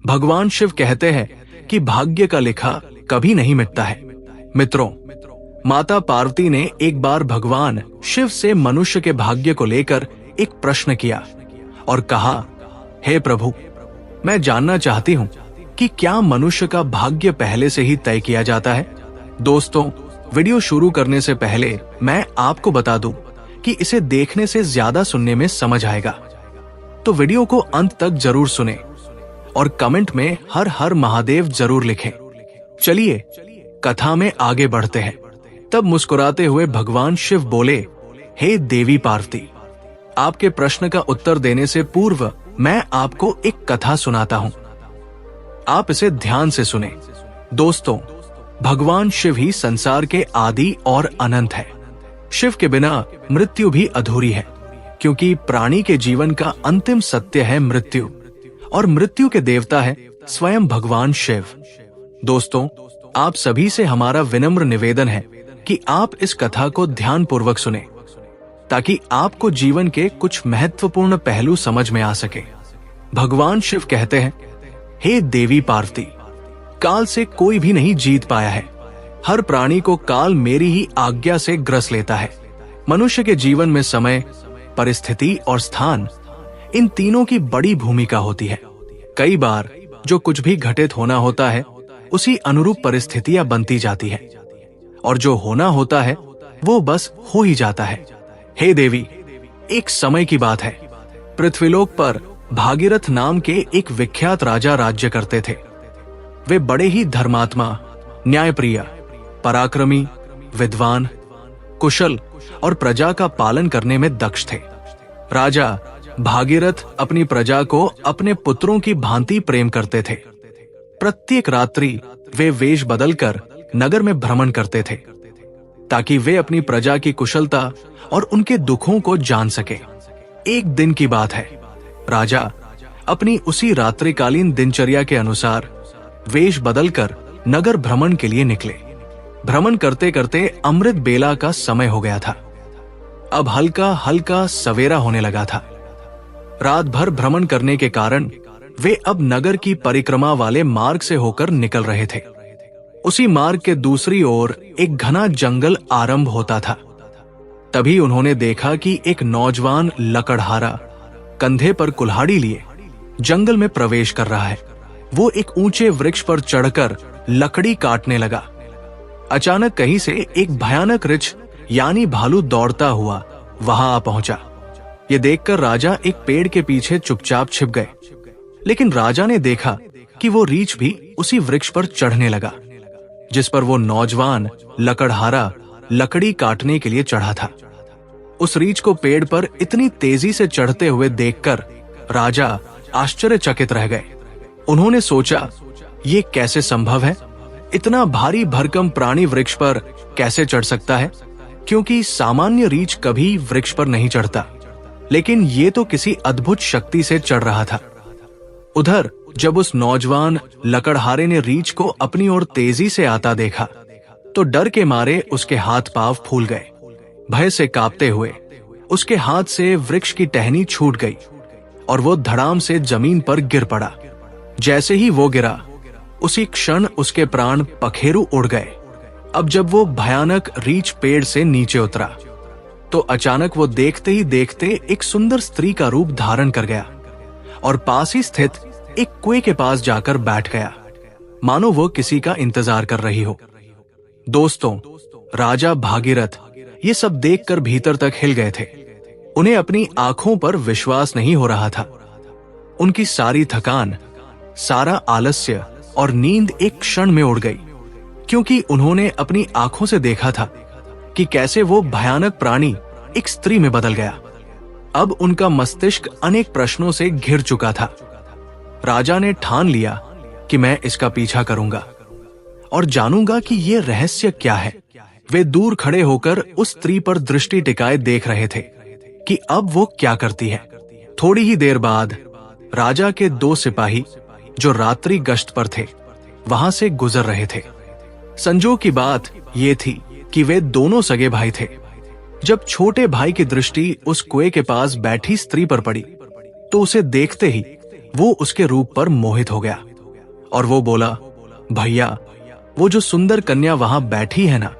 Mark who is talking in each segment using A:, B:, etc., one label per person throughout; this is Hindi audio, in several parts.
A: भगवान शिव कहते हैं कि भाग्य का लिखा कभी नहीं मिटता है। मित्रों, माता पार्वती ने एक बार भगवान शिव से मनुष्य के भाग्य को लेकर एक प्रश्न किया और कहा, हे प्रभु, मैं जानना चाहती हूँ कि क्या मनुष्य का भाग्य पहले से ही तय किया जाता है। दोस्तों, वीडियो शुरू करने से पहले मैं आपको बता दूं कि इसे देखने से ज्यादा सुनने में समझ आएगा, तो वीडियो को अंत तक जरूर सुने और कमेंट में हर हर महादेव जरूर लिखें। चलिए कथा में आगे बढ़ते हैं। तब मुस्कुराते हुए भगवान शिव बोले, हे देवी पार्वती, आपके प्रश्न का उत्तर देने से पूर्व मैं आपको एक कथा सुनाता हूं। आप इसे ध्यान से सुने। दोस्तों, भगवान शिव ही संसार के आदि और अनंत है। शिव के बिना मृत्यु भी अधूरी है, क्योंकि प्राणी के जीवन का अंतिम सत्य है मृत्यु, और मृत्यु के देवता है स्वयं भगवान शिव। दोस्तों, आप सभी से हमारा विनम्र निवेदन है कि आप इस कथा को ध्यानपूर्वक सुने, ताकि आपको जीवन के कुछ महत्वपूर्ण पहलू समझ में आ सके। भगवान शिव कहते हैं, हे देवी पार्वती, काल से कोई भी नहीं जीत पाया है। हर प्राणी को काल मेरी ही आज्ञा से ग्रस लेता है। मनुष्य के जीवन में समय, परिस्थिति और स्थान, इन तीनों की बड़ी भूमिका होती है। कई बार जो कुछ भी घटित होना होता है, उसी अनुरूप परिस्थितियां बनती जाती है, और जो होना होता है वो बस हो ही जाता है। हे देवी, एक समय की बात है। पृथ्वीलोक पर भागीरथ नाम के एक विख्यात राजा राज्य करते थे। वे बड़े ही धर्मात्मा, न्यायप्रिय, पराक्रमी, विद्वान, कुशल और प्रजा का पालन करने में दक्ष थे। राजा भागीरथ अपनी प्रजा को अपने पुत्रों की भांति प्रेम करते थे। प्रत्येक रात्रि वे वेश बदलकर नगर में भ्रमण करते थे, ताकि वे अपनी प्रजा की कुशलता और उनके दुखों को जान सके। एक दिन की बात है, राजा अपनी उसी रात्रिकालीन दिनचर्या के अनुसार वेश बदलकर नगर भ्रमण के लिए निकले। भ्रमण करते करते अमृत बेला का समय हो गया था। अब हल्का हल्का सवेरा होने लगा था। रात भर भ्रमण करने के कारण वे अब नगर की परिक्रमा वाले मार्ग से होकर निकल रहे थे। उसी मार्ग के दूसरी ओर एक घना जंगल आरंभ होता था। तभी उन्होंने देखा कि एक नौजवान लकड़हारा कंधे पर कुल्हाड़ी लिए जंगल में प्रवेश कर रहा है। वो एक ऊंचे वृक्ष पर चढ़कर लकड़ी काटने लगा। अचानक कहीं से एक भयानक रीछ यानी भालू दौड़ता हुआ वहां आ पहुंचा। ये देखकर राजा एक पेड़ के पीछे चुपचाप छिप गए। लेकिन राजा ने देखा कि वो रीछ भी उसी वृक्ष पर चढ़ने लगा, जिस पर वो नौजवान लकड़हारा लकड़ी काटने के लिए चढ़ा था। उस रीछ को पेड़ पर इतनी तेजी से चढ़ते हुए देखकर राजा आश्चर्यचकित रह गए। उन्होंने सोचा, ये कैसे संभव है? इतना भारी भरकम प्राणी वृक्ष पर कैसे चढ़ सकता है? क्योंकि सामान्य रीछ कभी वृक्ष पर नहीं चढ़ता, लेकिन ये तो किसी अद्भुत शक्ति से चढ़ रहा था। उधर जब उस नौजवान लकड़हारे ने रीछ को अपनी ओर तेजी से आता देखा, तो डर के मारे उसके हाथ पांव फूल गए। भय से कांपते हुए उसके हाथ से वृक्ष की टहनी छूट गई और वो धड़ाम से जमीन पर गिर पड़ा। जैसे ही वो गिरा, उसी क्षण उसके प्राण पखेरु उड़ गए। अब जब वो भयानक रीछ पेड़ से नीचे उतरा, तो अचानक वो देखते ही देखते एक सुंदर स्त्री का रूप धारण कर गया और पास ही स्थित एक कुएं के पास जाकर बैठ गया, मानो वो किसी का इंतजार कर रही हो। दोस्तों, राजा भागीरथ ये सब देखकर भीतर तक हिल गए थे। उन्हें अपनी आंखों पर विश्वास नहीं हो रहा था। उनकी सारी थकान, सारा आलस्य और नींद एक क्षण में उड़ गई, क्योंकि उन्होंने अपनी आंखों से देखा था कि कैसे वो भयानक प्राणी एक स्त्री में बदल गया। अब उनका मस्तिष्क अनेक प्रश्नों से घिर चुका था। राजा ने ठान लिया कि मैं इसका पीछा करूंगा और जानूंगा कि ये रहस्य क्या है। वे दूर खड़े होकर उस स्त्री पर दृष्टि टिकाए देख रहे थे कि अब वो क्या करती है। थोड़ी ही देर बाद राजा के 2 सिपाही जो रात्रि गश्त पर थे वहां से गुजर रहे थे। संजोग की बात ये थी कि वे दोनों सगे भाई थे। जब छोटे भाई की दृष्टि उस कुएं के पास बैठी स्त्री पर पड़ी, तो उसे देखते ही वो उसके रूप पर मोहित हो गया। और वो बोला, भैया, वो जो सुंदर कन्या वहां बैठी है ना,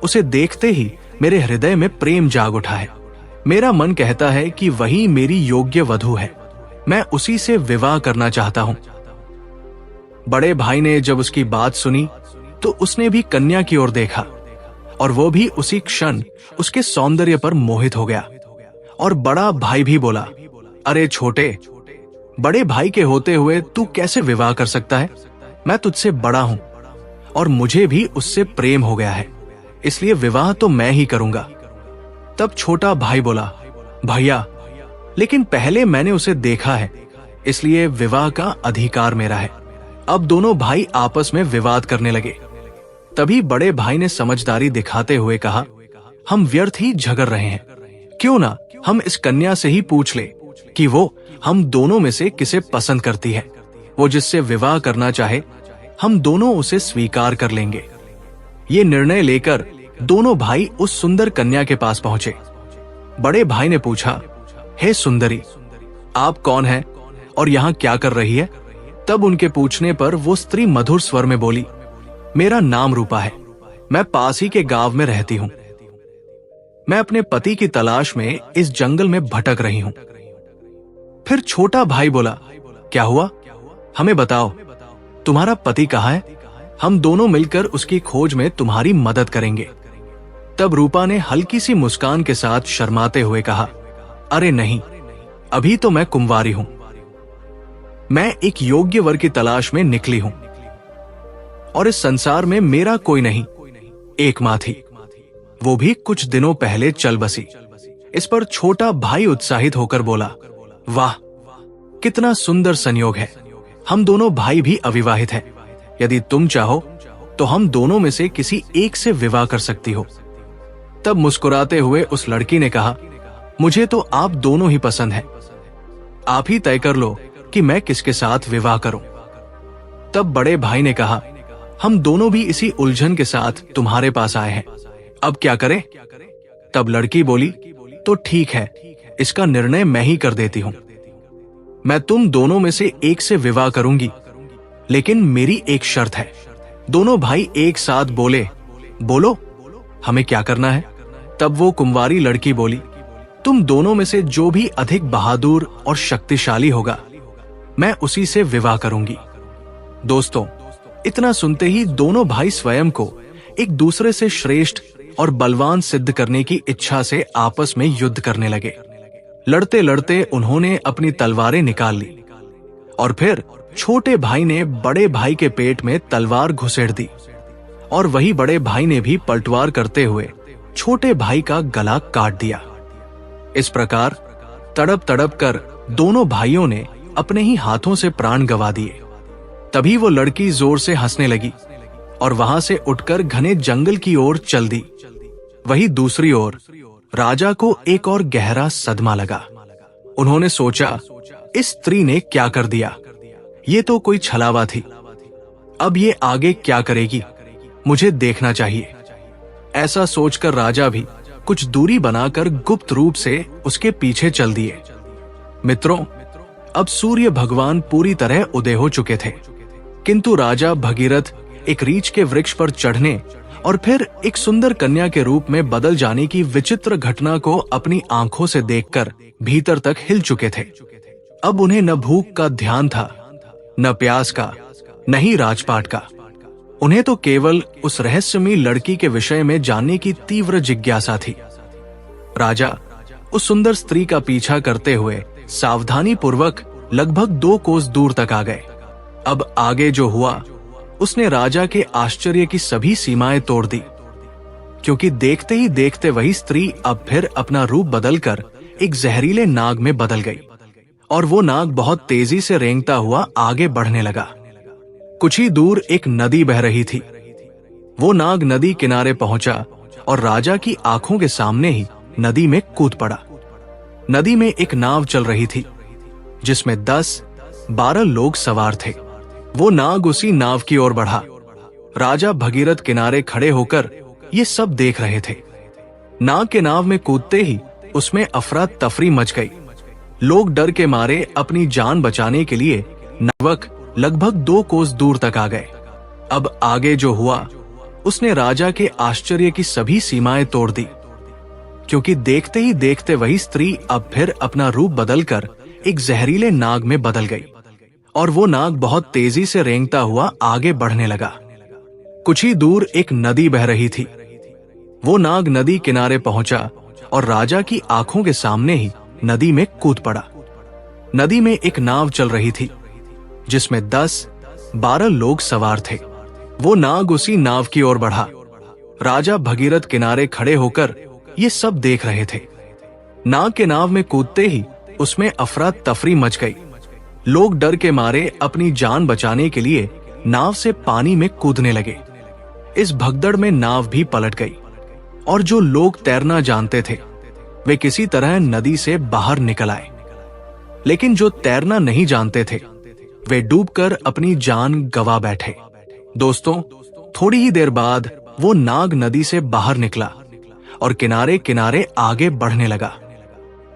A: उसे देखते ही मेरे हृदय में प्रेम जाग उठा है। मेरा मन कहता है कि वही मेरी योग्य वधू है। मैं उसी से विवाह करना चाहता हूं। बड़े भाई ने जब उसकी बात सुनी तो उसने भी कन्या की ओर देखा और वो भी उसी क्षण उसके सौंदर्य पर मोहित हो गया। और बड़ा भाई भी बोला, अरे छोटे, बड़े भाई के होते हुए तू कैसे विवाह कर सकता है? मैं तुझसे बड़ा हूं और मुझे भी उससे प्रेम हो गया है, इसलिए विवाह तो मैं ही करूंगा। तब छोटा भाई बोला, भैया, लेकिन पहले मैंने उसे देखा है, इसलिए विवाह का अधिकार मेरा है। अब दोनों भाई आपस में विवाद करने लगे। तभी बड़े भाई ने समझदारी दिखाते हुए कहा, हम व्यर्थ ही झगड़ रहे हैं, क्यों ना हम इस कन्या से ही पूछ ले कि वो हम दोनों में से किसे पसंद करती है। वो जिससे विवाह करना चाहे, हम दोनों उसे स्वीकार कर लेंगे। ये निर्णय लेकर दोनों भाई उस सुंदर कन्या के पास पहुंचे। बड़े भाई ने पूछा, हे सुंदरी, आप कौन हैं और यहाँ क्या कर रही है? तब उनके पूछने पर वो स्त्री मधुर स्वर में बोली, मेरा नाम रूपा है, मैं पास ही के गांव में रहती हूँ। मैं अपने पति की तलाश में इस जंगल में भटक रही हूँ। फिर छोटा भाई बोला, क्या हुआ? हमें बताओ, तुम्हारा पति कहाँ है? हम दोनों मिलकर उसकी खोज में तुम्हारी मदद करेंगे। तब रूपा ने हल्की सी मुस्कान के साथ शर्माते हुए कहा, अरे नहीं, अभी तो मैं कुंवारी हूं। मैं एक योग्य वर की तलाश में निकली हूं और इस संसार में मेरा कोई नहीं, एक मां थी, वो भी कुछ दिनों पहले चल बसी। इस पर छोटा भाई उत्साहित होकर बोला, वाह, कितना सुंदर संयोग है। हम दोनों भाई भी अविवाहित हैं। यदि तुम चाहो तो हम दोनों में से किसी एक से विवाह कर सकती हो। तब मुस्कुराते हुए उस लड़की ने कहा, मुझे तो आप दोनों ही पसंद हैं। आप ही तय कर लो कि मैं किसके साथ विवाह करूं। तब बड़े भाई ने कहा, हम दोनों भी इसी उलझन के साथ तुम्हारे पास आए हैं, अब क्या करें? तब लड़की बोली, तो ठीक है, इसका निर्णय मैं ही कर देती हूं। मैं तुम दोनों में से एक से विवाह करूंगी, लेकिन मेरी एक शर्त है। दोनों भाई एक साथ बोले, बोलो, हमें क्या करना है? तब वो कुंवारी लड़की बोली, तुम दोनों में से जो भी अधिक बहादुर और शक्तिशाली होगा, मैं उसी से विवाह करूंगी। दोस्तों, इतना सुनते ही दोनों भाई स्वयं को एक दूसरे से श्रेष्ठ और बलवान सिद्ध करने की इच्छा से आपस में युद्ध करने लगे। लड़ते लड़ते उन्होंने अपनी तलवारें निकाल ली और फिर छोटे भाई ने बड़े भाई के पेट में तलवार घुसेड़ दी और वही बड़े भाई ने भी पलटवार करते हुए छोटे भाई का गला काट दिया। इस प्रकार तड़प तड़प कर दोनों भाइयों ने अपने ही हाथों से प्राण गंवा दिए। तभी वो लड़की जोर से हंसने लगी और वहां से उठकर घने जंगल की ओर चल दी। वहीं दूसरी ओर राजा को एक और गहरा सदमा लगा। उन्होंने सोचा, इस स्त्री ने क्या कर दिया? ये तो कोई छलावा थी। अब ये आगे क्या करेगी? मुझे देखना चाहिए। ऐसा सोचकर राजा भी कुछ दूरी बनाकर गुप्त रूप से उसके पीछे चल दिए। मित्रों, अब सूर्य भगवान पूरी तरह उदय हो चुके थे, किंतु राजा भगीरथ एक रीछ के वृक्ष पर चढ़ने और फिर एक सुंदर कन्या के रूप में बदल जाने की विचित्र घटना को अपनी आंखों से देखकर भीतर तक हिल चुके थे। अब उन्हें न भूख का ध्यान था, न प्यास का, न ही राजपाट का। उन्हें तो केवल उस रहस्यमयी लड़की के विषय में जानने की तीव्र जिज्ञासा थी। राजा उस सुंदर स्त्री का पीछा करते हुए सावधानी पूर्वक लगभग 2 कोस दूर तक आ गए। अब आगे जो हुआ उसने राजा के आश्चर्य की सभी सीमाएं तोड़ दी, क्योंकि देखते ही देखते वही स्त्री अब फिर अपना रूप बदलकर एक जहरीले नाग में बदल गई और वो नाग बहुत तेजी से रेंगता हुआ आगे बढ़ने लगा। कुछ ही दूर एक नदी बह रही थी। वो नाग नदी किनारे पहुंचा और राजा की आंखों के सामने ही नदी में कूद पड़ा। नदी में एक नाव चल रही थी जिसमें 10-12 लोग सवार थे। वो नाग उसी नाव की ओर बढ़ा। राजा भगीरथ किनारे खड़े होकर ये सब देख रहे थे। नाग के नाव में कूदते ही उसमें अफरा तफरी मच गई। लोग डर के मारे अपनी जान बचाने के लिए नावक लगभग 2 कोस दूर तक आ गए। अब आगे जो हुआ उसने राजा के आश्चर्य की सभी सीमाएं तोड़ दी, क्योंकि देखते ही देखते वही स्त्री अब फिर अपना रूप बदलकर एक जहरीले नाग में बदल गई और वो नाग बहुत तेजी से रेंगता हुआ आगे बढ़ने लगा। कुछ ही दूर एक नदी बह रही थी। वो नाग नदी किनारे पहुंचा और राजा की आंखों के सामने ही नदी में कूद पड़ा। नदी में एक नाव चल रही थी जिसमें 10-12 लोग सवार थे। वो नाग उसी नाव की ओर बढ़ा। राजा भगीरथ किनारे खड़े होकर ये सब देख रहे थे। नाग के नाव में कूदते ही उसमें अफरा तफरी मच गई। लोग डर के मारे अपनी जान बचाने के लिए नाव से पानी में कूदने लगे। इस भगदड़ में नाव भी पलट गई और जो लोग तैरना जानते थे वे किसी तरह नदी से बाहर निकल आए, लेकिन जो तैरना नहीं जानते थे वे डूबकर अपनी जान गंवा बैठे। दोस्तों, थोड़ी ही देर बाद वो नाग नदी से बाहर निकला और किनारे किनारे आगे बढ़ने लगा।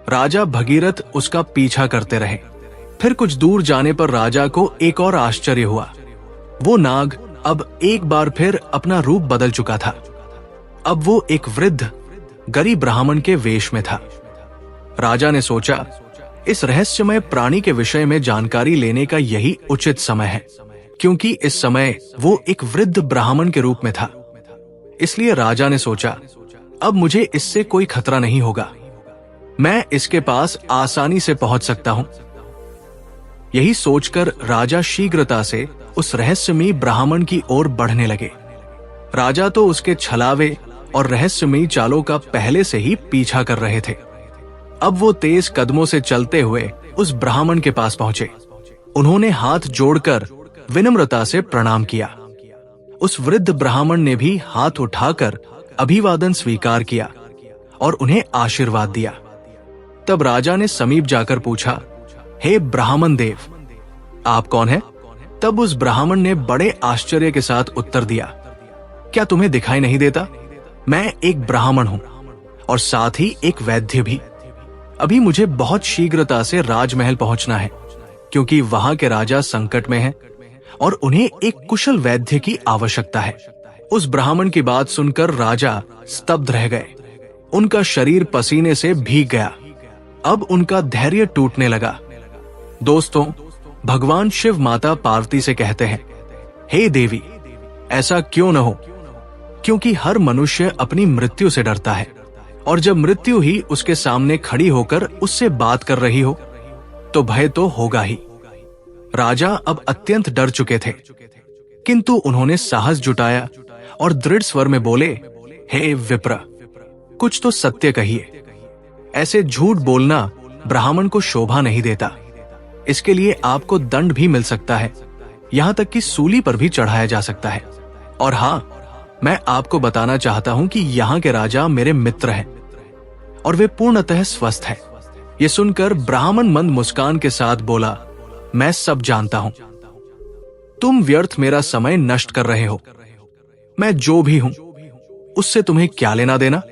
A: राजा भगीरथ उसका पीछा करते रहे। फिर कुछ दूर जाने पर राजा को एक और आश्चर्य हुआ। वो नाग अब एक बार फिर अपना रूप बदल चुका था। अब वो एक वृद्ध गरीब ब्राह्मण के वेश में था। राजा ने सोचा, इस रहस्यमय प्राणी के विषय में जानकारी लेने का यही उचित समय है, क्योंकि इस समय वो एक वृद्ध ब्राह्मण के रूप में था। इसलिए राजा ने सोचा, अब मुझे इससे कोई खतरा नहीं होगा, मैं इसके पास आसानी से पहुंच सकता हूं। यही सोचकर राजा शीघ्रता से उस रहस्यमयी ब्राह्मण की ओर बढ़ने लगे। राजा तो उसके छलावे और रहस्यमयी चालों का पहले से ही पीछा कर रहे थे। अब वो तेज कदमों से चलते हुए उस ब्राह्मण के पास पहुंचे। उन्होंने हाथ जोड़कर विनम्रता से प्रणाम किया। उस वृद्ध ब्राह्मण ने भी हाथ उठाकर अभिवादन स्वीकार किया और उन्हें आशीर्वाद दिया। तब राजा ने समीप जाकर पूछा, हे ब्राह्मण देव, आप कौन हैं? तब उस ब्राह्मण ने बड़े आश्चर्य के साथ उत्तर दिया, क्या तुम्हें दिखाई नहीं देता? मैं एक ब्राह्मण हूं और साथ ही एक वैद्य भी। अभी मुझे बहुत शीघ्रता से राजमहल पहुंचना है, क्योंकि वहां के राजा संकट में हैं और उन्हें एक कुशल वैद्य की आवश्यकता है। उस ब्राह्मण की बात सुनकर राजा स्तब्ध रह गए। उनका शरीर पसीने से भीग गया। अब उनका धैर्य टूटने लगा। दोस्तों, भगवान शिव माता पार्वती से कहते हैं, हे देवी, ऐसा क्यों न हो, क्योंकि हर मनुष्य अपनी मृत्यु से डरता है और जब मृत्यु ही उसके सामने खड़ी होकर उससे बात कर रही हो तो भय तो होगा ही। राजा अब अत्यंत डर चुके थे, किंतु उन्होंने साहस जुटाया और दृढ़ स्वर में बोले, हे विप्र, कुछ तो सत्य कहिए। ऐसे झूठ बोलना ब्राह्मण को शोभा नहीं देता। इसके लिए आपको दंड भी मिल सकता है, यहां तक कि सूली पर भी चढ़ाया जा सकता है। और हाँ, मैं आपको बताना चाहता हूं कि यहाँ के राजा मेरे मित्र हैं और वे पूर्णतः स्वस्थ हैं। ये सुनकर ब्राह्मण मंद मुस्कान के साथ बोला, मैं सब जानता हूं। तुम व्यर्थ मेरा समय नष्ट कर रहे हो। मैं जो भी हूं उससे तुम्हें क्या लेना देना?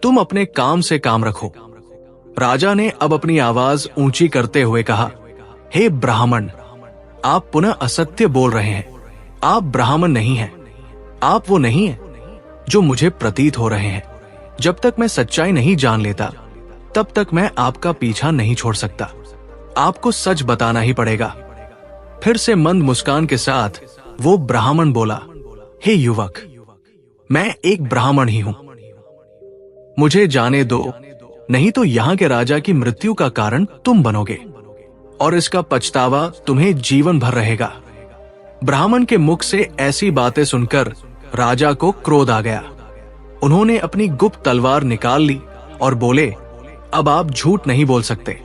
A: तुम अपने काम से काम रखो। राजा ने अब अपनी आवाज ऊंची करते हुए कहा, हे ब्राह्मण, आप पुनः असत्य बोल रहे हैं। आप ब्राह्मण नहीं हैं। आप वो नहीं हैं जो मुझे प्रतीत हो रहे हैं। जब तक मैं सच्चाई नहीं जान लेता तब तक मैं आपका पीछा नहीं छोड़ सकता। आपको सच बताना ही पड़ेगा। फिर से मंद मुस्कान के साथ वो ब्राह्मण बोला, हे युवक, मैं एक ब्राह्मण ही हूं। मुझे जाने दो, नहीं तो यहाँ के राजा की मृत्यु का कारण तुम बनोगे और इसका पछतावा तुम्हें जीवन भर रहेगा। ब्राह्मण के मुख से ऐसी बातें सुनकर राजा को क्रोध आ गया। उन्होंने अपनी गुप्त तलवार निकाल ली और बोले, अब आप झूठ नहीं बोल सकते।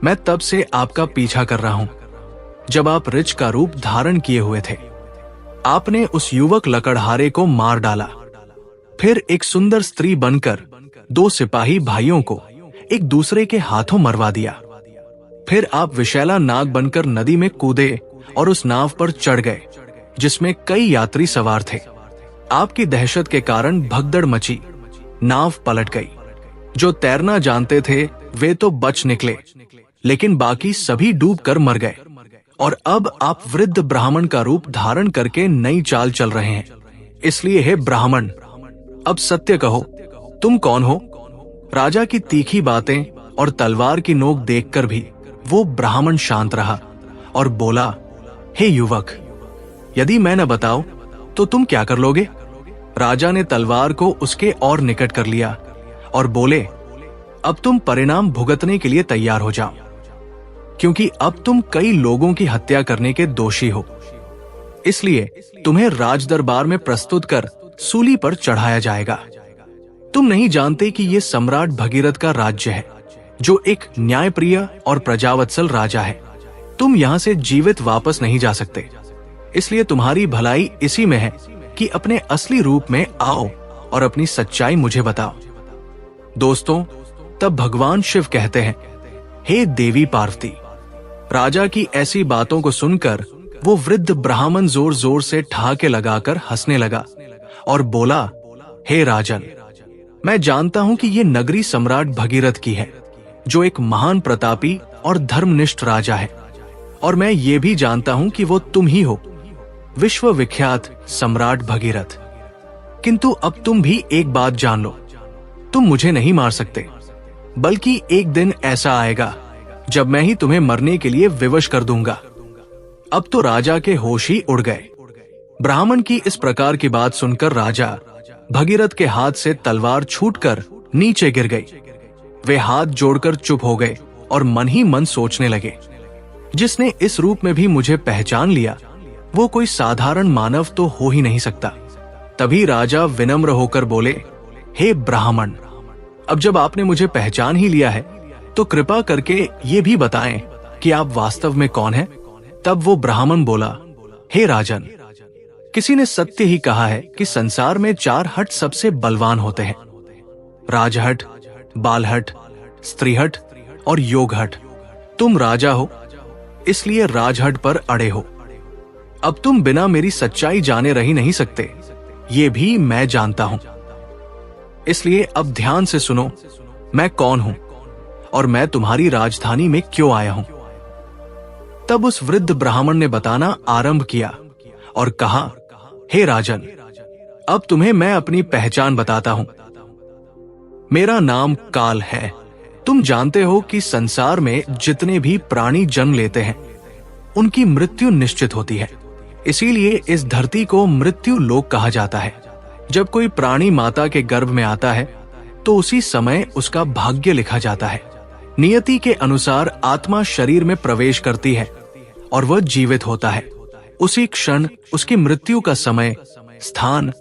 A: मैं तब से आपका पीछा कर रहा हूं जब आप ऋच का रूप धारण किए हुए थे। आपने उस युवक लकड़हारे को मार डाला, फिर एक सुंदर स्त्री बनकर 2 सिपाही भाइयों को एक दूसरे के हाथों मरवा दिया। फिर आप विशैला नाग बनकर नदी में कूदे और उस नाव पर चढ़ गए जिसमें कई यात्री सवार थे। आपकी दहशत के कारण भगदड़ मची, नाव पलट गई। जो तैरना जानते थे वे तो बच निकले, लेकिन बाकी सभी डूबकर मर गए और अब आप वृद्ध ब्राह्मण का रूप धारण करके नई चाल चल रहे हैं। इसलिए हे ब्राह्मण, अब सत्य कहो, तुम कौन हो? राजा की तीखी बातें और तलवार की नोक देखकर भी वो ब्राह्मण शांत रहा और बोला, हे युवक, यदि मैं न बताऊं तो तुम क्या कर लोगे? राजा ने तलवार को उसके और निकट कर लिया और बोले, अब तुम परिणाम भुगतने के लिए तैयार हो जाओ, क्योंकि अब तुम कई लोगों की हत्या करने के दोषी हो। इसलिए तुम्हें राजदरबार में प्रस्तुत कर सूली पर चढ़ाया जाएगा। तुम नहीं जानते कि ये सम्राट भगीरथ का राज्य है, जो एक न्यायप्रिय और प्रजावत्सल राजा है। तुम यहाँ से जीवित वापस नहीं जा सकते। इसलिए तुम्हारी भलाई इसी में है कि अपने असली रूप में आओ और अपनी सच्चाई मुझे बताओ। दोस्तों, तब भगवान शिव कहते हैं, हे देवी पार्वती। राजा की ऐसी बातों को सुनकर वो वृद्ध ब्राह्मण जोर जोर से ठहाके लगाकर हंसने लगा और बोला, हे राजन, मैं जानता हूं कि ये नगरी सम्राट भगीरथ की है, जो एक महान प्रतापी और धर्मनिष्ठ राजा है। और मैं ये भी जानता हूं कि वो तुम ही हो, विश्व विख्यात सम्राट भगीरथ। किंतु अब तुम भी एक बात जान लो, तुम मुझे नहीं मार सकते, बल्कि एक दिन ऐसा आएगा जब मैं ही तुम्हें मरने के लिए विवश कर दूंगा। अब तो राजा के होश ही उड़ गए। ब्राह्मण की इस प्रकार की बात सुनकर राजा भगीरथ के हाथ से तलवार छूटकर नीचे गिर गई। वे हाथ जोड़कर चुप हो गए और मन ही मन सोचने लगे, जिसने इस रूप में भी मुझे पहचान लिया, वो कोई साधारण मानव तो हो ही नहीं सकता। तभी राजा विनम्र होकर बोले, हे ब्राह्मण, अब जब आपने मुझे पहचान ही लिया है, तो कृपा करके ये भी बताएं कि आप वास्तव में कौन हैं? तब वो ब्राह्मण बोला, हे राजन, किसी ने सत्य ही कहा है कि संसार में 4 हट सबसे बलवान होते हैं, राजहट, बालहट, स्त्रीहट और योगहट। तुम राजा हो, इसलिए राजहट पर अड़े हो। अब तुम बिना मेरी सच्चाई जाने रह ही नहीं सकते, ये भी मैं जानता हूं। इसलिए अब ध्यान से सुनो, मैं कौन हूं और मैं तुम्हारी राजधानी में क्यों आया हूं। तब उस वृद्ध ब्राह्मण ने बताना आरंभ किया और कहा, हे राजन, अब तुम्हें मैं अपनी पहचान बताता हूं। मेरा नाम काल है। तुम जानते हो कि संसार में जितने भी प्राणी जन्म लेते हैं, उनकी मृत्यु निश्चित होती है। इसीलिए इस धरती को मृत्यु लोक कहा जाता है। जब कोई प्राणी माता के गर्भ में आता है, तो उसी समय उसका भाग्य लिखा जाता है। नियति के अनुसार आत्मा शरीर में प्रवेश करती है और वह जीवित होता है। उसी क्षण उसकी मृत्यु का समय, स्थान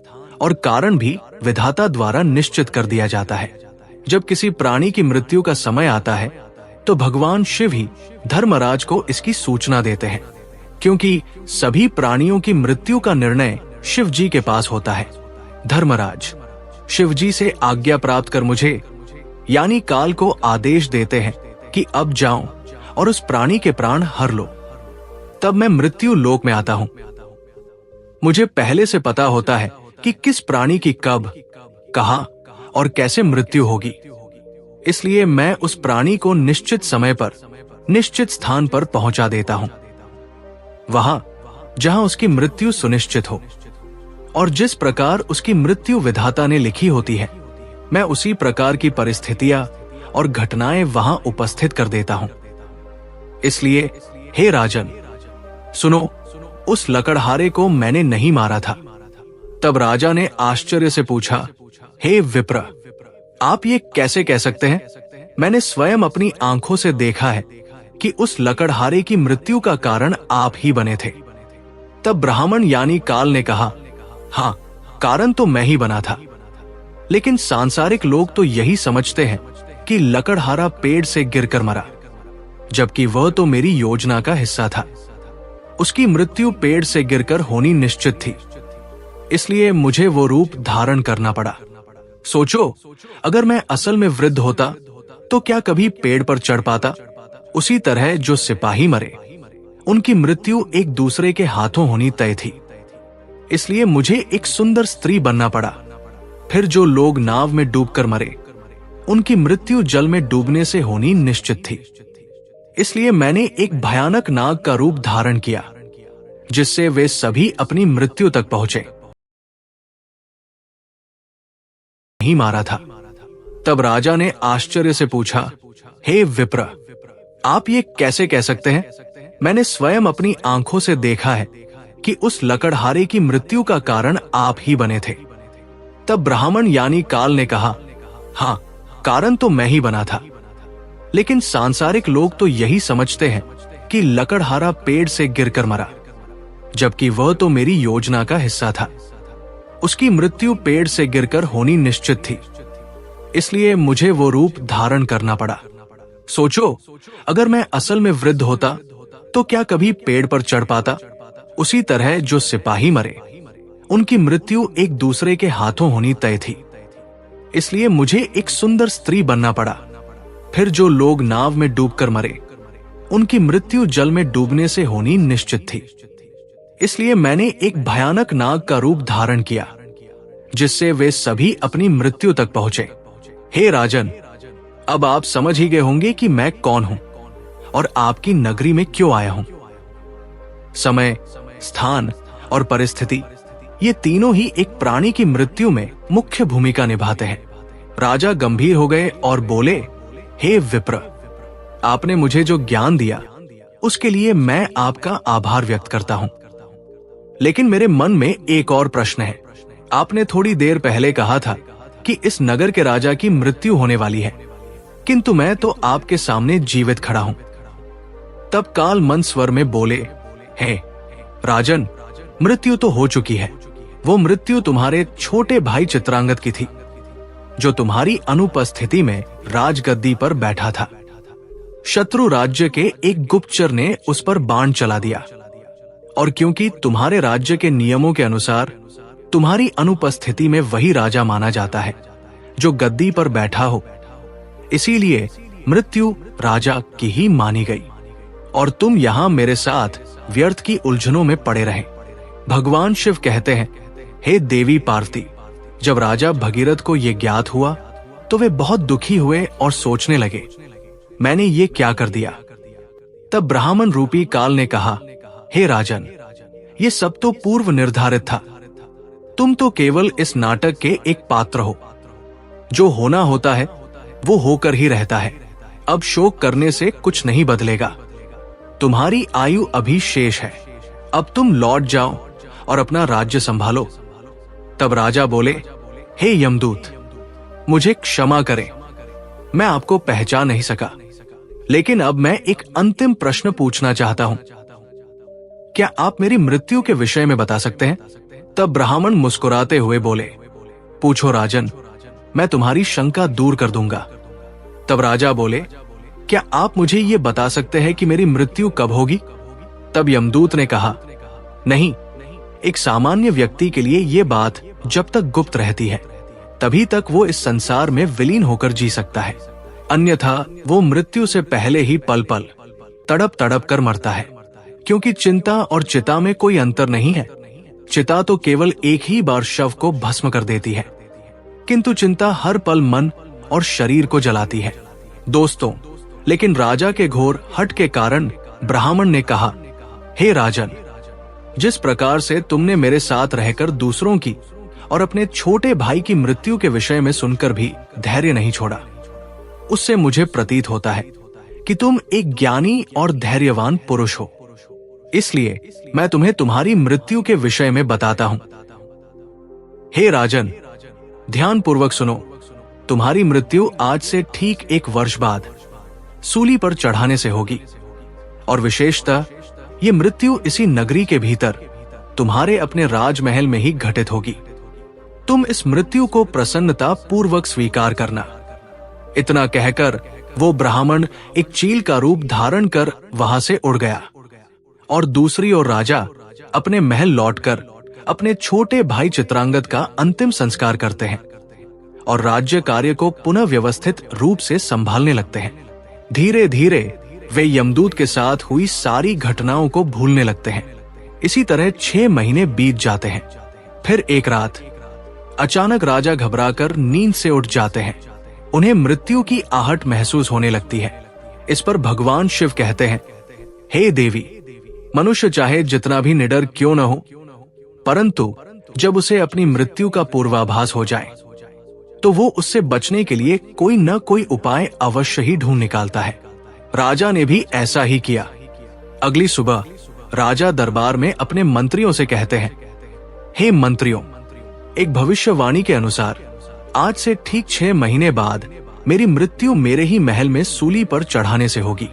A: और कारण भी विधाता द्वारा निश्चित कर दिया जाता है। जब किसी प्राणी की मृत्यु का समय आता है, तो भगवान शिव ही धर्मराज को इसकी सूचना देते हैं, क्योंकि सभी प्राणियों की मृत्यु का निर्णय शिव जी के पास होता है। धर्मराज शिव जी से आज्ञा प्राप्त कर मुझे यानी काल को आदेश देते हैं कि अब जाओ और उस प्राणी के प्राण हर लो। तब मैं मृत्यु लोक में आता हूं। मुझे पहले से पता होता है कि किस प्राणी की कब, कहां और कैसे मृत्यु होगी। इसलिए मैं उस प्राणी को निश्चित समय पर, निश्चित स्थान पर पहुंचा देता हूं, वहां जहां उसकी मृत्यु सुनिश्चित हो। और जिस प्रकार उसकी मृत्यु विधाता ने लिखी होती है, मैं उसी प्रकार की परिस्थितियां और घटनाएं वहां उपस्थित कर देता हूं। इसलिए हे राजन, सुनो, उस लकड़हारे को मैंने नहीं मारा था। तब राजा ने आश्चर्य से पूछा, हे विप्र, आप ये कैसे कह सकते हैं? मैंने स्वयं अपनी आंखों से देखा है कि उस लकड़हारे की मृत्यु का कारण आप ही बने थे। तब ब्राह्मण यानी काल ने कहा, हाँ, कारण तो मैं ही बना था, लेकिन सांसारिक लोग तो यही समझते हैं कि लकड़हारा पेड़ से गिरकर मरा, जबकि वह तो मेरी योजना का हिस्सा था। उसकी मृत्यु पेड़ से गिरकर होनी निश्चित थी, इसलिए मुझे वो रूप धारण करना पड़ा। सोचो, अगर मैं असल में वृद्ध होता तो क्या कभी पेड़ पर चढ़ पाता? उसी तरह जो सिपाही मरे, उनकी मृत्यु एक दूसरे के हाथों होनी तय थी। इसलिए मुझे एक सुंदर स्त्री बनना पड़ा। फिर जो लोग नाव में डूबकर मरे, उनकी मृत्यु जल में डूबने से होनी निश्चित थी। इसलिए मैंने एक भयानक नाग का रूप धारण किया, जिससे वे सभी अपनी मृत्यु तक पहुंचे। नहीं मारा था। तब राजा ने आश्चर्य से पूछा, हे विप्र, आप ये कैसे कह सकते हैं? मैंने स्वयं अपनी आंखों से देखा है कि उस लकड़हारे की मृत्यु का कारण आप ही बने थे। तब ब्राह्मण यानी काल ने कहा, हाँ, कारण तो मैं ही बना था, लेकिन सांसारिक लोग तो यही समझते हैं कि लकड़हारा पेड़ से गिरकर मरा, जबकि वह तो मेरी योजना का हिस्सा था। उसकी मृत्यु पेड़ से गिरकर होनी निश्चित थी, इसलिए मुझे वो रूप धारण करना पड़ा। सोचो, अगर मैं असल में वृद्ध होता तो क्या कभी पेड़ पर चढ़ पाता? उसी तरह जो सिपाही मरे, उनकी मृत्यु एक दूसरे के हाथों होनी तय थी, इसलिए मुझे एक सुंदर स्त्री बनना पड़ा। फिर जो लोग नाव में डूबकर मरे, उनकी मृत्यु जल में डूबने से होनी निश्चित थी, इसलिए मैंने एक भयानक नाग का रूप धारण किया, जिससे वे सभी अपनी मृत्यु तक पहुंचे। हे राजन, अब आप समझ ही गए होंगे कि मैं कौन हूं और आपकी नगरी में क्यों आया हूं। समय, स्थान और परिस्थिति, ये तीनों ही एक प्राणी की मृत्यु में मुख्य भूमिका निभाते हैं। राजा गंभीर हो गए और बोले, हे विप्र, आपने मुझे जो ज्ञान दिया उसके लिए मैं आपका आभार व्यक्त करता हूं, लेकिन मेरे मन में एक और प्रश्न है। आपने थोड़ी देर पहले कहा था कि इस नगर के राजा की मृत्यु होने वाली है, किंतु मैं तो आपके सामने जीवित खड़ा हूं। तब काल मंद स्वर में बोले, हे राजन, मृत्यु तो हो चुकी है। वो मृत्यु तुम्हारे छोटे भाई चित्रांगद की थी, जो तुम्हारी अनुपस्थिति में राजगद्दी पर बैठा था। शत्रु राज्य के एक गुप्तचर ने उस पर बाण चला दिया, और क्योंकि तुम्हारे राज्य के नियमों के अनुसार तुम्हारी अनुपस्थिति में वही राजा माना जाता है जो गद्दी पर बैठा हो, इसीलिए मृत्यु राजा की ही मानी गई और तुम यहां मेरे साथ व्यर्थ की उलझनों में पड़े रहे। भगवान शिव कहते हैं, हे देवी पार्वती, जब राजा भगीरथ को यह ज्ञात हुआ तो वे बहुत दुखी हुए और सोचने लगे, मैंने ये क्या कर दिया। तब ब्राह्मण रूपी काल ने कहा, हे राजन, ये सब तो पूर्व निर्धारित था। तुम तो केवल इस नाटक के एक पात्र हो। जो होना होता है वो होकर ही रहता है। अब शोक करने से कुछ नहीं बदलेगा। तुम्हारी आयु अभी शेष है। अब तुम लौट जाओ और अपना राज्य संभालो। तब राजा बोले, हे यमदूत, मुझे क्षमा करें, मैं आपको पहचान नहीं सका, लेकिन अब मैं एक अंतिम प्रश्न पूछना चाहता हूं। क्या आप मेरी मृत्यु के विषय में बता सकते हैं? तब ब्राह्मण मुस्कुराते हुए बोले, पूछो राजन, मैं तुम्हारी शंका दूर कर दूंगा। तब राजा बोले, क्या आप मुझे ये बता सकते हैं कि मेरी मृत्यु कब होगी? तब यमदूत ने कहा, नहीं, एक सामान्य व्यक्ति के लिए ये बात जब तक गुप्त रहती है तभी तक वो इस संसार में विलीन होकर जी सकता है, अन्यथा वो मृत्यु से पहले ही पल पल तड़प तड़प कर मरता है। क्योंकि चिंता और चिता में कोई अंतर नहीं है। चिता तो केवल एक ही बार शव को भस्म कर देती है, किंतु चिंता हर पल मन और शरीर को जलाती है। दोस्तों, लेकिन राजा के घोर हठ के कारण ब्राह्मण ने कहा, हे राजन, जिस प्रकार से तुमने मेरे साथ रहकर दूसरों की और अपने छोटे भाई की मृत्यु के विषय में सुनकर भी धैर्य नहीं छोड़ा, उससे मुझे प्रतीत होता है कि तुम एक ज्ञानी और धैर्यवान पुरुष हो। इसलिए मैं तुम्हें तुम्हारी मृत्यु के विषय में बताता हूं। हे राजन, ध्यान पूर्वक सुनो। तुम्हारी मृत्यु आज से ठीक 1 वर्ष बाद सूली पर चढ़ाने से होगी, और विशेषतः ये मृत्यु इसी नगरी के भीतर तुम्हारे अपने राजमहल में ही घटित होगी। तुम इस मृत्यु को प्रसन्नता पूर्वक स्वीकार करना। इतना कहकर वो ब्राह्मण एक चील का रूप धारण कर वहां से उड़ गया, और दूसरी ओर राजा अपने महल लौटकर अपने छोटे भाई चित्रांगद का अंतिम संस्कार करते हैं और राज्य कार्य को पुनः व्यवस्थित रूप से संभालने लगते हैं। धीरे धीरे वे यमदूत के साथ हुई सारी घटनाओं को भूलने लगते हैं। इसी तरह 6 महीने बीत जाते हैं। फिर एक रात अचानक राजा घबराकर नींद से उठ जाते हैं। उन्हें मृत्यु की आहट महसूस होने लगती है। इस पर भगवान शिव कहते हैं, हे देवी, मनुष्य चाहे जितना भी निडर क्यों न हो, परंतु जब उसे अपनी मृत्यु का पूर्वाभास हो जाए तो वो उससे बचने के लिए कोई न कोई उपाय अवश्य ही ढूंढ निकालता है। राजा ने भी ऐसा ही किया। अगली सुबह राजा दरबार में अपने मंत्रियों से कहते हैं, हे मंत्रियों, एक भविष्यवाणी के अनुसार आज से ठीक 6 महीने बाद मेरी मृत्यु मेरे ही महल में सूली पर चढ़ाने से होगी।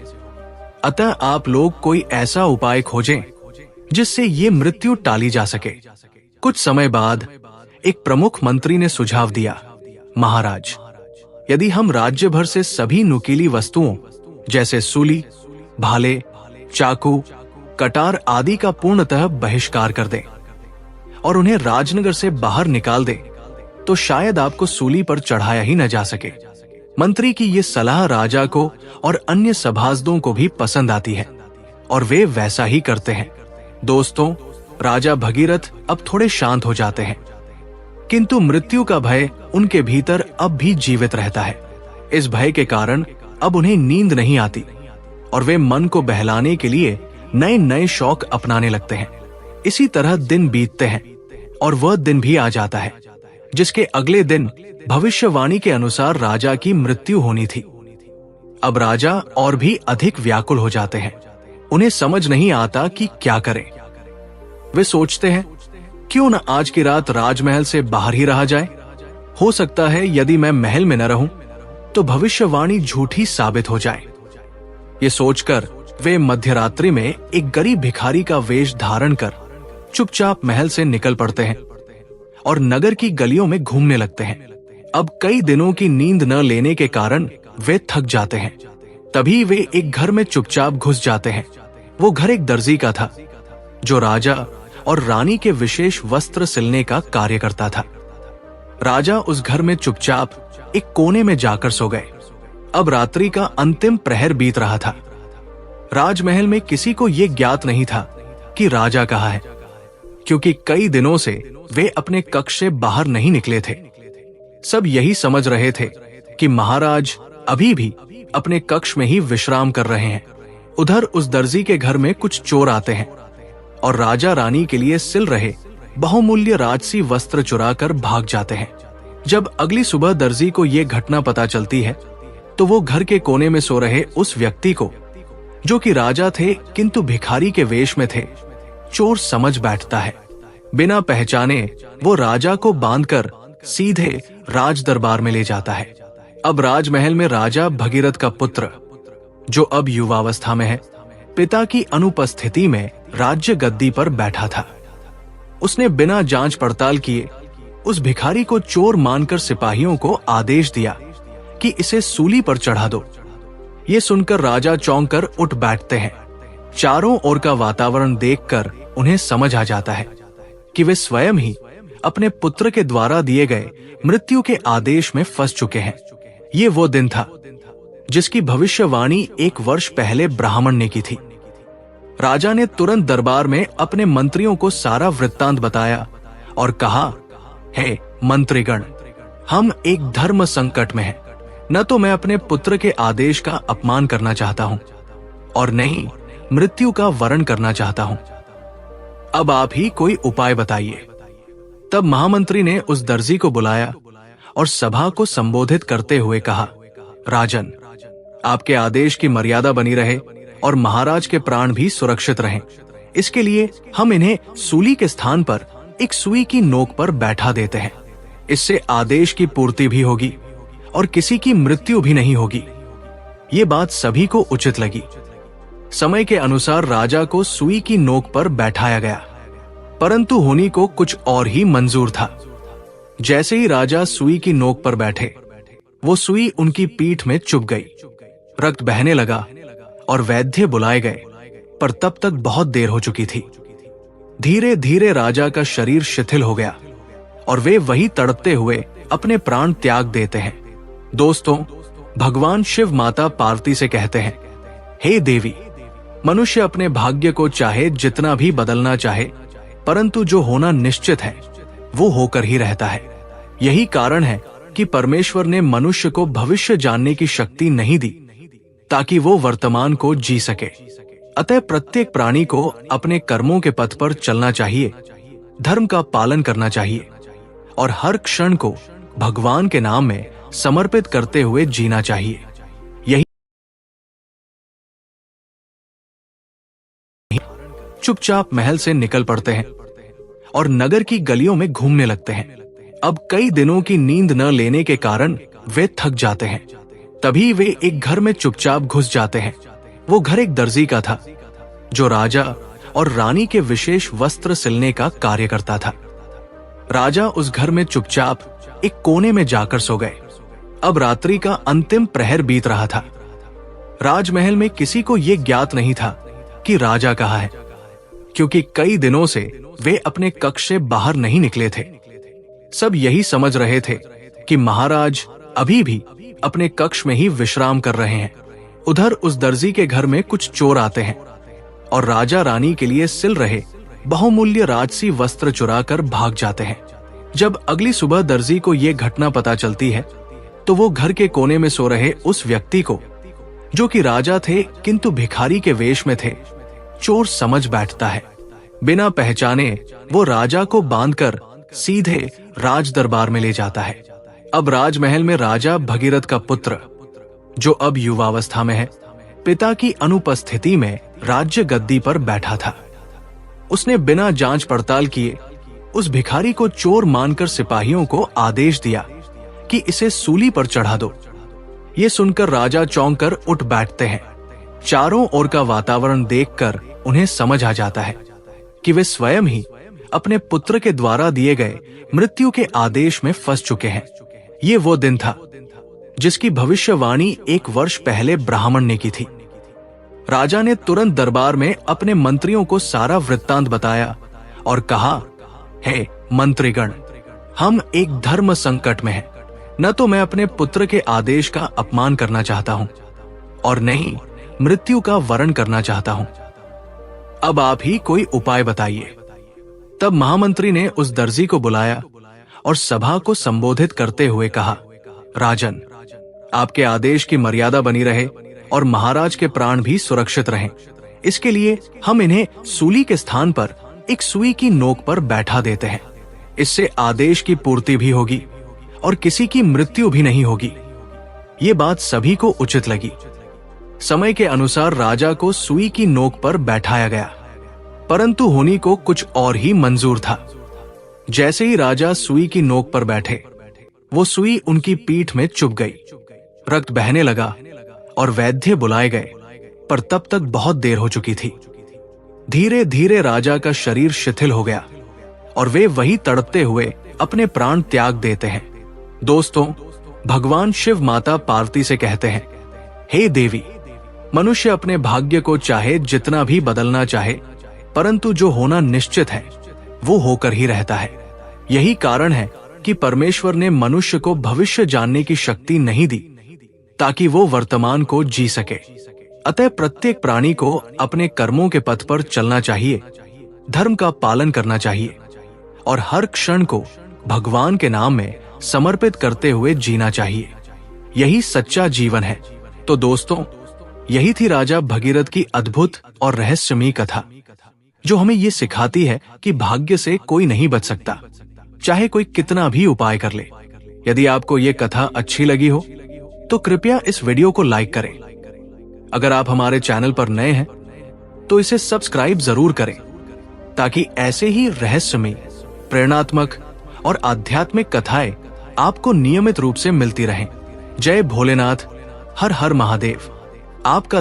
A: अतः आप लोग कोई ऐसा उपाय खोजें जिससे ये मृत्यु टाली जा सके। कुछ समय बाद एक प्रमुख मंत्री ने सुझाव दिया, महाराज, यदि हम राज्य भर से सभी नुकीली वस्तुओं जैसे सूली, भाले, चाकू, कटार आदि का पूर्णतः बहिष्कार कर दें और उन्हें राजनगर से बाहर निकाल दें, तो शायद आपको सूली पर चढ़ाया ही न जा सके। मंत्री की ये सलाह राजा को और अन्य सभासदों को भी पसंद आती है और वे वैसा ही करते हैं। दोस्तों, राजा भगीरथ अब थोड़े शांत हो जाते हैं, किंतु मृत्यु का भय उनके भीतर अब भी जीवित रहता है। इस भय के कारण अब उन्हें नींद नहीं आती और वे मन को बहलाने के लिए नए नए शौक अपनाने लगते हैं। इसी तरह दिन बीतते हैं और वह दिन भी आ जाता है जिसके अगले दिन भविष्यवाणी के अनुसार राजा की मृत्यु होनी थी। अब राजा और भी अधिक व्याकुल हो जाते हैं। उन्हें समझ नहीं आता कि क्या करें। वे सोचते हैं, क्यों न आज की रात राजमहल से बाहर ही रहा जाए। हो सकता है यदि मैं महल में न रहूं तो भविष्यवाणी झूठी साबित हो जाए। ये सोचकर वे मध्यरात्रि में एक गरीब भिखारी का वेश धारण कर चुपचाप महल से निकल पड़ते हैं और नगर की गलियों में घूमने लगते हैं। अब कई दिनों की नींद न लेने के कारण वे थक जाते हैं। तभी वे एक घर में चुपचाप घुस जाते हैं। वो घर एक दर्जी का था जो राजा और रानी के विशेष वस्त्र सिलने का कार्य करता था। राजा उस घर में चुपचाप एक कोने में जाकर सो गए। अब रात्रि का अंतिम प्रहर बीत रहा था। राजमहल में किसी को यह ज्ञात नहीं था कि राजा कहाँ है, क्योंकि कई दिनों से वे अपने कक्ष से बाहर नहीं निकले थे। सब यही समझ रहे थे कि महाराज अभी भी अपने कक्ष में ही विश्राम कर रहे हैं। उधर उस दर्जी के घर में कुछ चोर आते हैं और राजा रानी के लिए सिल रहे बहुमूल्य राजसी वस्त्र चुराकर भाग जाते हैं। जब अगली सुबह दर्जी को यह घटना पता चलती है तो वो घर के कोने में सो रहे उस व्यक्ति को, जो कि राजा थे किंतु भिखारी के वेश में थे, चोर समझ बैठता है। बिना पहचाने वो राजा को बांधकर सीधे राज दरबार में ले जाता है। अब राजमहल में राजा भगीरथ का पुत्र, जो अब युवावस्था में है, पिता की अनुपस्थिति में राज्य गद्दी पर बैठा था। उसने बिना जांच पड़ताल किए उस भिखारी को चोर मानकर सिपाहियों को आदेश दिया कि इसे सूली पर चढ़ा दो। ये सुनकर राजा चौंक कर उठ बैठते हैं। चारों ओर का वातावरण देखकर उन्हें समझ आ जाता है कि वे स्वयं ही अपने पुत्र के द्वारा दिए गए मृत्यु के आदेश में फंस चुके हैं। ये वो दिन था जिसकी भविष्यवाणी 1 वर्ष पहले ब्राह्मण ने की थी। राजा ने तुरंत दरबार में अपने मंत्रियों को सारा वृत्तांत बताया और कहा, हे मंत्रीगण, हम एक धर्म संकट में हैं। न तो मैं अपने पुत्र के आदेश का अपमान करना चाहता हूं और न ही मृत्यु का वरण करना चाहता हूं। अब आप ही कोई उपाय बताइए। तब महामंत्री ने उस दर्जी को बुलाया और सभा को संबोधित करते हुए कहा, राजन, आपके आदेश की मर्यादा बनी रहे और महाराज के प्राण भी सुरक्षित रहें। इसके लिए हम इन्हें सूली के स्थान पर एक सुई की नोक पर बैठा देते हैं। इससे आदेश की पूर्ति भी होगी और किसी की मृत्यु भी नहीं होगी। ये बात सभी को उचित लगी। समय के अनुसार राजा को सुई की नोक पर बैठाया गया, परंतु होनी को कुछ और ही मंजूर था। जैसे ही राजा सुई की नोक पर बैठे, वो सुई उनकी पीठ में चुभ गई। रक्त बहने लगा और वैद्य बुलाए गए, पर तब तक बहुत देर हो चुकी थी। धीरे धीरे राजा का शरीर शिथिल हो गया और वे वही तड़पते हुए अपने प्राण त्याग देते हैं। दोस्तों, भगवान शिव माता पार्वती से कहते हैं, हे देवी, मनुष्य अपने भाग्य को चाहे जितना भी बदलना चाहे, परंतु जो होना निश्चित है वो होकर ही रहता है। यही कारण है कि परमेश्वर ने मनुष्य को भविष्य जानने की शक्ति नहीं दी, ताकि वो वर्तमान को जी सके। अतः प्रत्येक प्राणी को अपने कर्मों के पथ पर चलना चाहिए, धर्म का पालन करना चाहिए और हर क्षण को भगवान के नाम में समर्पित करते हुए जीना चाहिए। यही चुपचाप महल से निकल पड़ते हैं और नगर की गलियों में घूमने लगते हैं। अब कई दिनों की नींद न लेने के कारण वे थक जाते हैं। तभी वे एक घर में चुपचाप घुस जाते हैं। वो घर एक दर्जी का था, जो राजा और रानी के विशेष वस्त्र सिलने का कार्य करता था। राजा उस घर में चुपचाप एक कोने में जाकर सो गए। अब रात्रि का अंतिम प्रहर बीत रहा था। राजमहल में किसी को यह ज्ञात नहीं था कि राजा कहाँ है, क्योंकि कई दिनों से वे अपने कक्ष से बाहर नहीं निकले थे। सब यही समझ रहे थे कि महाराज अभी भी अपने कक्ष में ही विश्राम कर रहे हैं। उधर उस दर्जी के घर में कुछ चोर आते हैं और राजा रानी के लिए सिल रहे बहुमूल्य राजसी वस्त्र चुराकर भाग जाते हैं। जब अगली सुबह दर्जी को यह घटना पता चलती है, तो वो घर के कोने में सो रहे उस व्यक्ति को, जो कि राजा थे किंतु भिखारी के वेश में थे, चोर समझ बैठता है। बिना पहचाने वो राजा को बांधकर सीधे राज दरबार में ले जाता है। अब राजमहल में राजा भगीरथ का पुत्र, जो अब युवावस्था में है, पिता की अनुपस्थिति में राज्य गद्दी पर बैठा था। उसने बिना जांच पड़ताल किए उस भिखारी को चोर मानकर सिपाहियों को आदेश दिया कि इसे सूली पर चढ़ा दो। ये सुनकर राजा चौंक कर उठ बैठते हैं। चारों ओर का वातावरण देखकर उन्हें समझ आ जाता है कि वे स्वयं ही अपने पुत्र के द्वारा दिए गए मृत्यु के आदेश में फंस चुके हैं। ये वो दिन था जिसकी भविष्यवाणी 1 वर्ष पहले ब्राह्मण ने की थी। राजा ने तुरंत दरबार में अपने मंत्रियों को सारा वृत्तांत बताया और कहा, हे मंत्रीगण, हम एक धर्म संकट में हैं। न तो मैं अपने पुत्र के आदेश का अपमान करना चाहता हूं और न ही मृत्यु का वरण करना चाहता हूं। अब आप ही कोई उपाय बताइए। तब महामंत्री ने उस दर्जी को बुलाया और सभा को संबोधित करते हुए कहा, राजन, आपके आदेश की मर्यादा बनी रहे और महाराज के प्राण भी सुरक्षित रहें। इसके लिए हम इन्हें सूली के स्थान पर एक सुई की नोक पर बैठा देते हैं। इससे आदेश की पूर्ति भी होगी और किसी की मृत्यु भी नहीं होगी। ये बात सभी को उचित लगी। समय के अनुसार राजा को सुई की नोक पर बैठाया गया, परंतु होनी को कुछ और ही मंजूर था। जैसे ही राजा सुई की नोक पर बैठे, वो सुई उनकी पीठ में चुभ गई। रक्त बहने लगा और वैद्य बुलाए गए, पर तब तक बहुत देर हो चुकी थी। धीरे धीरे राजा का शरीर शिथिल हो गया और वे वही तड़पते हुए अपने प्राण त्याग देते हैं। दोस्तों, भगवान शिव माता पार्वती से कहते हैं, हे देवी, मनुष्य अपने भाग्य को चाहे जितना भी बदलना चाहे, परंतु जो होना निश्चित है वो होकर ही रहता है। यही कारण है कि परमेश्वर ने मनुष्य को भविष्य जानने की शक्ति नहीं दी, ताकि वो वर्तमान को जी सके। अतः प्रत्येक प्राणी को अपने कर्मों के पथ पर चलना चाहिए, धर्म का पालन करना चाहिए और हर क्षण को भगवान के नाम में समर्पित करते हुए जीना चाहिए। यही सच्चा जीवन है। तो दोस्तों, यही थी राजा भगीरथ की अद्भुत और रहस्यमयी कथा, जो हमें ये सिखाती है कि भाग्य से कोई नहीं बच सकता, चाहे कोई कितना भी उपाय कर ले। यदि आपको ये कथा अच्छी लगी हो तो कृपया इस वीडियो को लाइक करें। अगर आप हमारे चैनल पर नए हैं तो इसे सब्सक्राइब जरूर करें, ताकि ऐसे ही रहस्यमयी, प्रेरणात्मक और आध्यात्मिक कथाएं आपको नियमित रूप से मिलती रहें। जय भोलेनाथ, हर हर महादेव। आपका